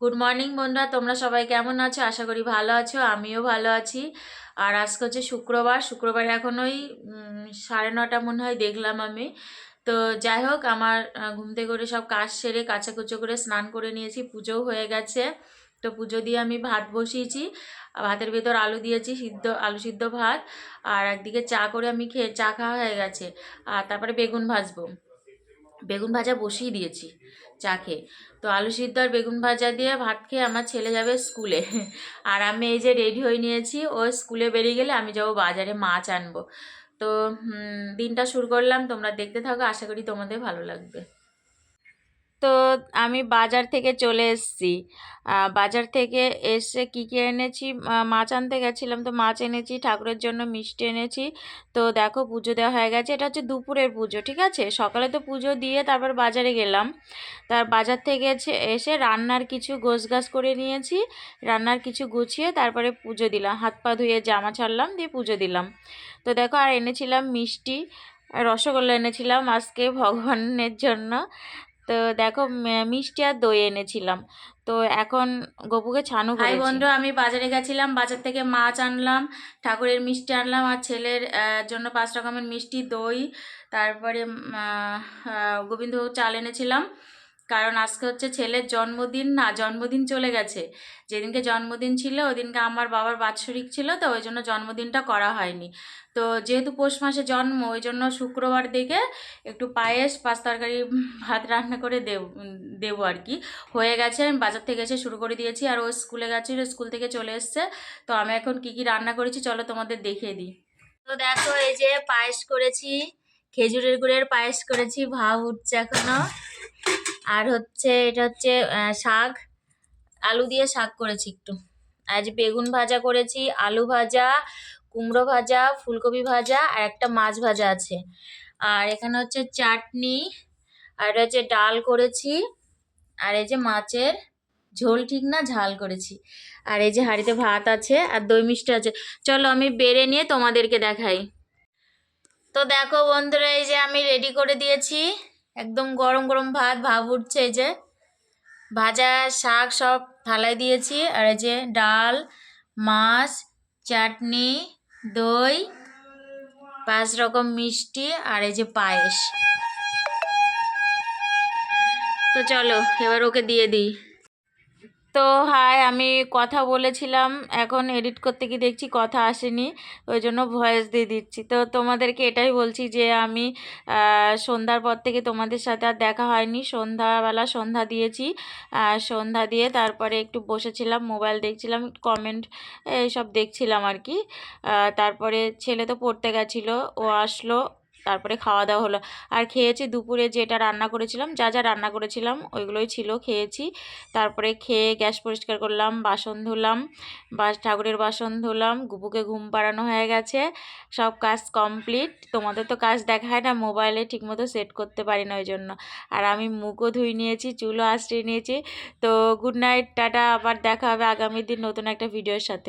Good morning বন্ধুরা, তোমরা সবাই কেমন আছো? আশা করি ভালো আছো, আমিও ভালো আছি। আর আজকে হচ্ছে শুক্রবার এখন ওই 9:30 মনে হয় দেখলাম আমি। তো যাই হোক, আমার ঘুম থেকে করে সব কাজ সেরে কাচাকুচো করে স্নান করে নিয়েছি, পুজোও হয়ে গেছে। তো পুজো দিয়ে আমি ভাত বসিয়েছি, ভাতের ভেতর আলু দিয়েছি, আলু সিদ্ধ ভাত। আর একদিকে চা করে আমি চা খাওয়া হয়ে গেছে। আর তারপরে বেগুন ভাজবো, বেগুন ভাজা বসিয়ে দিয়েছি চা খেয়ে। তো আলু সিদ্ধ আর বেগুন ভাজা দিয়ে ভাত খেয়ে আমার ছেলে যাবে স্কুলে। আর আমি এই যে রেডি হয়ে নিয়েছি, ও স্কুলে বেরিয়ে গেলে আমি যাবো বাজারে মাছ আনবো। তো দিনটা শুরু করলাম, তোমরা দেখতে থাকো, আশা করি তোমাদের ভালো লাগবে। তো আমি বাজার থেকে চলে এসেছি। বাজার থেকে এসে কী কী এনেছি, মাছ আনতে গেছিলাম, তো মাছ এনেছি, ঠাকুরের জন্য মিষ্টি এনেছি। তো দেখো, পুজো দেওয়া হয়ে গেছে, এটা হচ্ছে দুপুরের পুজো, ঠিক আছে। সকালে তো পুজো দিয়ে তারপর বাজারে গেলাম। তার বাজার থেকে এসে রান্নার কিছু গোছগাছ করে নিয়েছি, রান্নার কিছু গুছিয়ে তারপরে পুজো দিলাম, হাত পা ধুয়ে জামা ছাড়লাম, দিয়ে পুজো দিলাম। তো দেখো, আর এনেছিলাম মিষ্টি, রসগোল্লা এনেছিলাম আজকে ভগবানের জন্য। তো দেখো, মিষ্টি আর দই এনেছিলাম। তো এখন গপুকে ছানু করেছি। হাই বন্ধু, আমি বাজারে গেছিলাম, বাজার থেকে মাছ আনলাম, ঠাকুরের মিষ্টি আনলাম, আর ছেলের জন্য 5 রকমের মিষ্টি, দই, তারপরে গোবিন্দভোগ চাল এনেছিলাম। কারণ আজকে হচ্ছে ছেলের জন্মদিন, না জন্মদিন চলে গেছে। যেদিনকে জন্মদিন ছিল ওদিনকে আমার বাবার বাৎসরিক ছিল, তো ওই জন্য জন্মদিনটা করা হয়নি। তো যেহেতু পৌষ মাসে জন্ম, ওই জন্য শুক্রবার দেখে একটু পায়েস, পাঁচ তরকারি, ভাত রান্না করে দেবো আর কি। হয়ে গেছে, আমি বাজার থেকে এসে শুরু করে দিয়েছি, আর ও স্কুলে গেছিলো, স্কুল থেকে চলে এসছে। তো আমি এখন কি কি রান্না করেছি চলো তোমাদের দেখিয়ে দিই। তো দেখো, এই যে পায়েস করেছি, খেজুরের গুড়ের পায়েস করেছি, ভাব উঠছে এখনো। আর হচ্ছে এটা হচ্ছে শাক, আলু দিয়ে শাক করেছি একটু। আজ বেগুন ভাজা করেছি, আলু ভাজা, কুমড়ো ভাজা, ফুলকপি ভাজা, আর একটা মাছ ভাজা আছে। আর এখানে হচ্ছে চাটনি, আর এটা হচ্ছে ডাল করেছি, আর এই যে মাছের ঝোল, ঠিক না, ঝাল করেছি। আর এই যে হাঁড়িতে ভাত আছে, আর দই মিষ্টি আছে। চলো আমি বেড়ে নিয়ে তোমাদেরকে দেখাই। তো দেখো বন্ধুরা, এই যে আমি রেডি করে দিয়েছি, একদম গরম গরম ভাত, ভাব উঠছে, এই যে ভাজা শাক সব থালায় দিয়েছি, আর এই যে ডাল, মাছ, চাটনি, দই, 5 রকম মিষ্টি, আর এই যে পায়েস। তো চলো এবার ওকে দিয়ে দিই। তো হাই, আমি কথা বলেছিলাম, এখন এডিট করতে গিয়ে দেখছি কথা আসেনি, ওই জন্য ভয়েস দিয়ে দিচ্ছি। তো তোমাদেরকে এটাই বলছি যে আমি সন্ধ্যার পর থেকে তোমাদের সাথে আর দেখা হয়নি। সন্ধ্যাবেলা সন্ধ্যা দিয়েছি, সন্ধ্যা দিয়ে তারপরে একটু বসেছিলাম, মোবাইল দেখছিলাম, কমেন্ট এইসব দেখছিলাম আর কি। তারপরে ছেলে তো পড়তে গেছিলো, ও আসলো, তারপরে খাওয়া দাওয়া হলো। আর খেয়েছি দুপুরে যেটা রান্না করেছিলাম, যা যা রান্না করেছিলাম ওইগুলোই ছিল, খেয়েছি। তারপরে খেয়ে গ্যাস পরিষ্কার করলাম, বাসন ধুলাম, ঠাকুরের বাসন ধুলাম, গুপুকে ঘুম পাড়ানো হয়ে গেছে, সব কাজ কমপ্লিট। তোমাদের তো কাজ দেখায় না, মোবাইলে ঠিকমতো সেট করতে পারি না ওই জন্য। আর আমি মুখও ধুই নিয়েছি, চুলও আঁচড়ে নিয়েছি। তো গুড নাইট, টাটা, আবার দেখা হবে আগামী দিন নতুন একটা ভিডিওর সাথে।